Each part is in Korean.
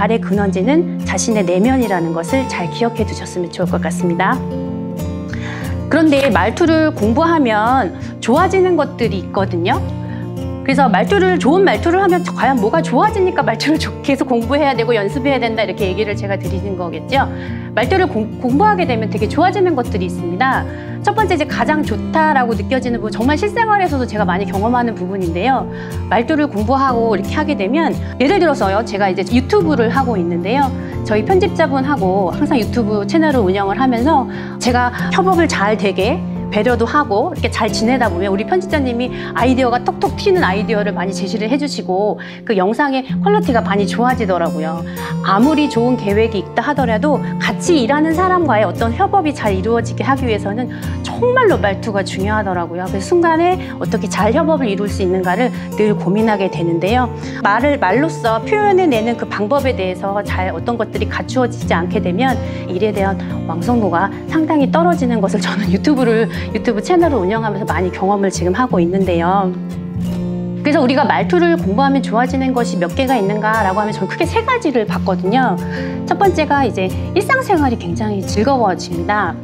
말의 근원지는 자신의 내면이라는 것을 잘 기억해 두셨으면 좋을 것 같습니다. 그런데 말투를 공부하면 좋아지는 것들이 있거든요. 그래서 좋은 말투를 하면 과연 뭐가 좋아지니까 말투를 계속 공부해야 되고 연습해야 된다, 이렇게 얘기를 제가 드리는 거겠죠. 말투를 공부하게 되면 되게 좋아지는 것들이 있습니다. 첫 번째, 이제 가장 좋다라고 느껴지는 부분, 정말 실생활에서도 제가 많이 경험하는 부분인데요. 말투를 공부하고 이렇게 하게 되면, 예를 들어서요, 제가 이제 유튜브를 하고 있는데요. 저희 편집자분하고 항상 유튜브 채널을 운영을 하면서 제가 협업을 잘 되게 배려도 하고 이렇게 잘 지내다 보면 우리 편집자님이 아이디어가 톡톡 튀는 아이디어를 많이 제시를 해주시고 그 영상의 퀄리티가 많이 좋아지더라고요. 아무리 좋은 계획이 있다 하더라도 같이 일하는 사람과의 어떤 협업이 잘 이루어지게 하기 위해서는 정말로 말투가 중요하더라고요. 그래서 순간에 어떻게 잘 협업을 이룰 수 있는가를 늘 고민하게 되는데요. 말로써 표현해내는 그 방법에 대해서 잘 어떤 것들이 갖추어지지 않게 되면 일에 대한 완성도가 상당히 떨어지는 것을 저는 유튜브 채널을 운영하면서 많이 경험을 지금 하고 있는데요. 그래서 우리가 말투를 공부하면 좋아지는 것이 몇 개가 있는가라고 하면 저는 크게 3가지를 봤거든요. 첫 번째가 이제 일상생활이 굉장히 즐거워집니다.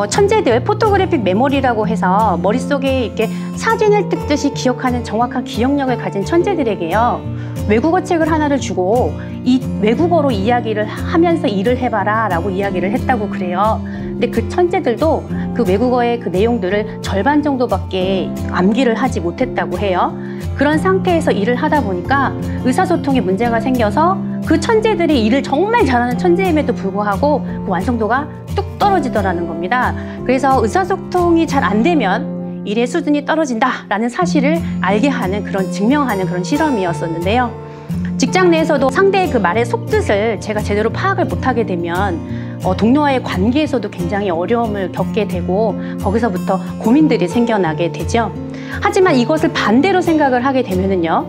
천재들, 포토그래픽 메모리라고 해서 머릿속에 이렇게 사진을 뜯듯이 기억하는 정확한 기억력을 가진 천재들에게요, 외국어 책을 하나를 주고 이 외국어로 이야기를 하면서 일을 해봐라 라고 이야기를 했다고 그래요. 근데 그 천재들도 그 외국어의 그 내용들을 절반 정도밖에 암기를 하지 못했다고 해요. 그런 상태에서 일을 하다 보니까 의사소통에 문제가 생겨서 그 천재들이 일을 정말 잘하는 천재임에도 불구하고 그 완성도가 뚝 떨어지더라는 겁니다. 그래서 의사소통이 잘 안 되면 일의 수준이 떨어진다라는 사실을 알게 하는, 증명하는 그런 실험이었었는데요. 직장 내에서도 상대의 그 말의 속뜻을 제가 제대로 파악을 못하게 되면 동료와의 관계에서도 굉장히 어려움을 겪게 되고 거기서부터 고민들이 생겨나게 되죠. 하지만 이것을 반대로 생각을 하게 되면은요,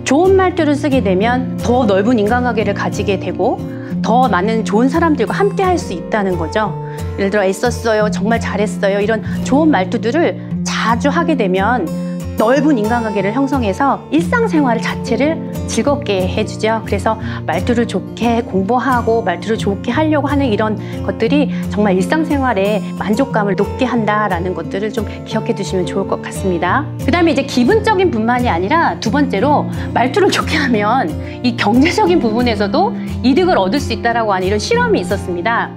좋은 말투를 쓰게 되면 더 넓은 인간관계를 가지게 되고 더 많은 좋은 사람들과 함께 할 수 있다는 거죠. 예를 들어 애썼어요, 정말 잘했어요, 이런 좋은 말투들을 자주 하게 되면 넓은 인간관계를 형성해서 일상생활 자체를 즐겁게 해주죠. 그래서 말투를 좋게 공부하고 말투를 좋게 하려고 하는 이런 것들이 정말 일상생활에 만족감을 높게 한다라는 것들을 좀 기억해 두시면 좋을 것 같습니다. 그 다음에 이제 기분적인 뿐만이 아니라 두 번째로 말투를 좋게 하면 이 경제적인 부분에서도 이득을 얻을 수 있다라고 하는 이런 실험이 있었습니다.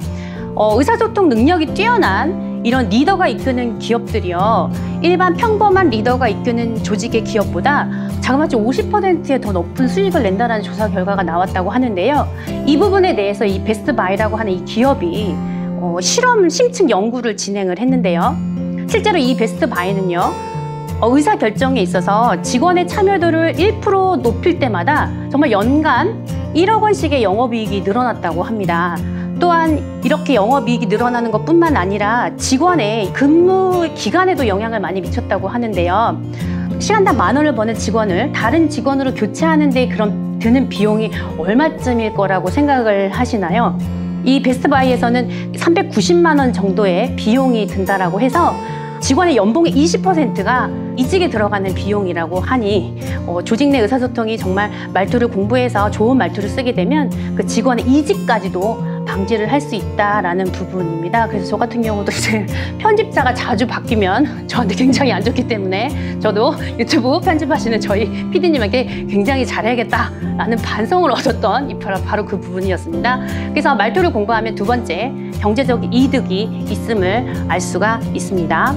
의사소통 능력이 뛰어난 이런 리더가 이끄는 기업들이요, 일반 평범한 리더가 이끄는 조직의 기업보다 자그마치 50%의 더 높은 수익을 낸다는 조사 결과가 나왔다고 하는데요. 이 부분에 대해서 이 베스트바이라고 하는 이 기업이 심층 연구를 진행을 했는데요. 실제로 이 베스트바이는요, 의사결정에 있어서 직원의 참여도를 1% 높일 때마다 정말 연간 1억 원씩의 영업이익이 늘어났다고 합니다. 또한 이렇게 영업이익이 늘어나는 것뿐만 아니라 직원의 근무 기간에도 영향을 많이 미쳤다고 하는데요. 시간당 10,000원을 버는 직원을 다른 직원으로 교체하는 데 드는 비용이 얼마쯤일 거라고 생각을 하시나요? 이 베스트바이에서는 390만 원 정도의 비용이 든다라고 해서 직원의 연봉의 20%가 이직에 들어가는 비용이라고 하니 조직 내 의사소통이 정말 말투를 공부해서 좋은 말투를 쓰게 되면 그 직원의 이직까지도 방지를 할 수 있다라는 부분입니다. 그래서 저 같은 경우도 이제 편집자가 자주 바뀌면 저한테 굉장히 안 좋기 때문에 저도 유튜브 편집하시는 저희 PD님에게 굉장히 잘해야겠다라는 반성을 얻었던 바로 그 부분이었습니다. 그래서 말투를 공부하면 두 번째, 경제적 이득이 있음을 알 수가 있습니다.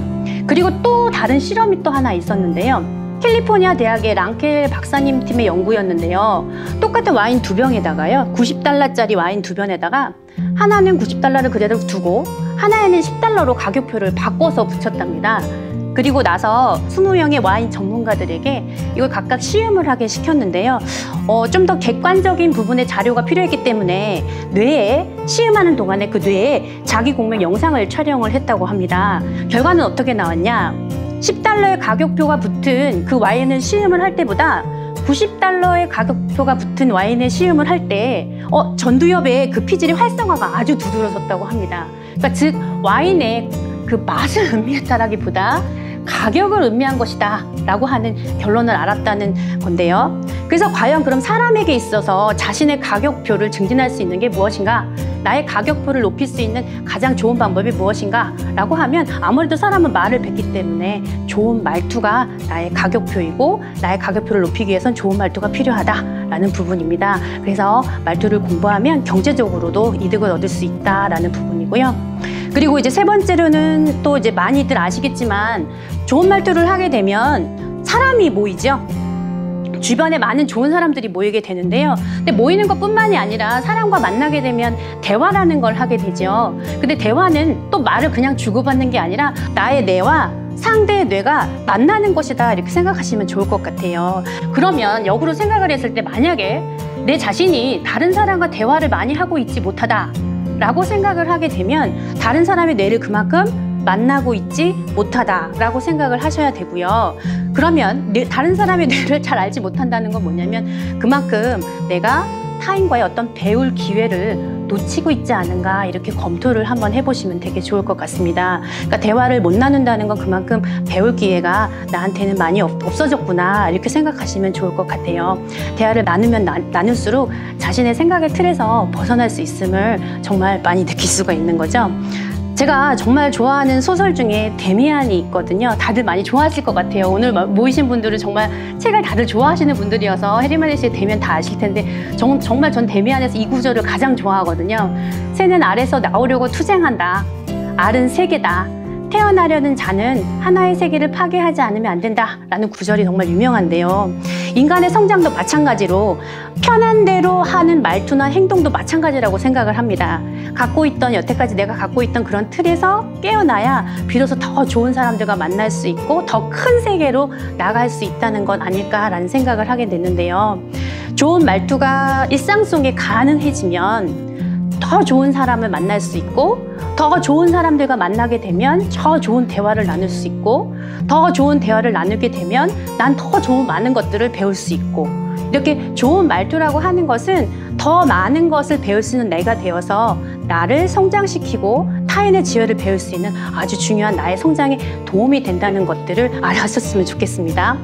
그리고 또 다른 실험이 또 하나 있었는데요. 캘리포니아 대학의 랑켈 박사님 팀의 연구였는데요. 똑같은 와인 2병에다가요, 90달러짜리 와인 2병에다가 하나는 90달러를 그대로 두고 하나에는 10달러로 가격표를 바꿔서 붙였답니다. 그리고 나서 20명의 와인 전문가들에게 이걸 각각 시음을 하게 시켰는데요. 좀 더 객관적인 부분의 자료가 필요했기 때문에 시음하는 동안에 그 뇌에 자기 공명 영상을 촬영을 했다고 합니다. 결과는 어떻게 나왔냐? 10달러의 가격표가 붙은 그 와인을 시음을 할 때보다 90달러의 가격표가 붙은 와인을 시음을 할 때 전두엽의 그 피질의 활성화가 아주 두드러졌다고 합니다. 그러니까 즉 와인의 그 맛을 음미했다라기보다 가격을 의미한 것이다 라고 하는 결론을 알았다는 건데요. 그래서 과연 그럼 사람에게 있어서 자신의 가격표를 증진할 수 있는 게 무엇인가? 나의 가격표를 높일 수 있는 가장 좋은 방법이 무엇인가? 라고 하면 아무래도 사람은 말을 뱉기 때문에 좋은 말투가 나의 가격표이고, 나의 가격표를 높이기 위해선 좋은 말투가 필요하다라는 부분입니다. 그래서 말투를 공부하면 경제적으로도 이득을 얻을 수 있다라는 부분이고요. 그리고 이제 세 번째로는 또 이제 많이들 아시겠지만 좋은 말투를 하게 되면 사람이 모이죠. 주변에 많은 좋은 사람들이 모이게 되는데요. 근데 모이는 것뿐만이 아니라 사람과 만나게 되면 대화라는 걸 하게 되죠. 근데 대화는 또 말을 그냥 주고받는 게 아니라 나의 뇌와 상대의 뇌가 만나는 것이다 이렇게 생각하시면 좋을 것 같아요. 그러면 역으로 생각을 했을 때 만약에 내 자신이 다른 사람과 대화를 많이 하고 있지 못하다 라고 생각을 하게 되면 다른 사람의 뇌를 그만큼 만나고 있지 못하다라고 생각을 하셔야 되고요. 그러면 다른 사람의 뇌를 잘 알지 못한다는 건 뭐냐면 그만큼 내가 타인과의 어떤 배울 기회를 놓치고 있지 않은가 이렇게 검토를 한번 해보시면 되게 좋을 것 같습니다. 그러니까 대화를 못 나눈다는 건 그만큼 배울 기회가 나한테는 많이 없어졌구나 이렇게 생각하시면 좋을 것 같아요. 대화를 나누면 나눌수록 자신의 생각의 틀에서 벗어날 수 있음을 정말 많이 느낄 수가 있는 거죠. 제가 정말 좋아하는 소설 중에 데미안이 있거든요. 다들 많이 좋아하실 것 같아요. 오늘 모이신 분들은 정말 책을 다들 좋아하시는 분들이어서 해리마네 씨의 데미안 다 아실 텐데 정말 전 데미안에서 이 구절을 가장 좋아하거든요. 새는 알에서 나오려고 투쟁한다. 알은 세계다. 태어나려는 자는 하나의 세계를 파괴하지 않으면 안 된다 라는 구절이 정말 유명한데요. 인간의 성장도 마찬가지로 편한 대로 하는 말투나 행동도 마찬가지라고 생각을 합니다. 여태까지 내가 갖고 있던 그런 틀에서 깨어나야 비로소 더 좋은 사람들과 만날 수 있고 더 큰 세계로 나갈 수 있다는 건 아닐까라는 생각을 하게 됐는데요. 좋은 말투가 일상 속에 가능해지면 더 좋은 사람을 만날 수 있고 더 좋은 사람들과 만나게 되면 더 좋은 대화를 나눌 수 있고 더 좋은 대화를 나누게 되면 난 더 좋은 많은 것들을 배울 수 있고 이렇게 좋은 말투라고 하는 것은 더 많은 것을 배울 수 있는 내가 되어서 나를 성장시키고 타인의 지혜를 배울 수 있는 아주 중요한 나의 성장에 도움이 된다는 것들을 알아셨으면 좋겠습니다.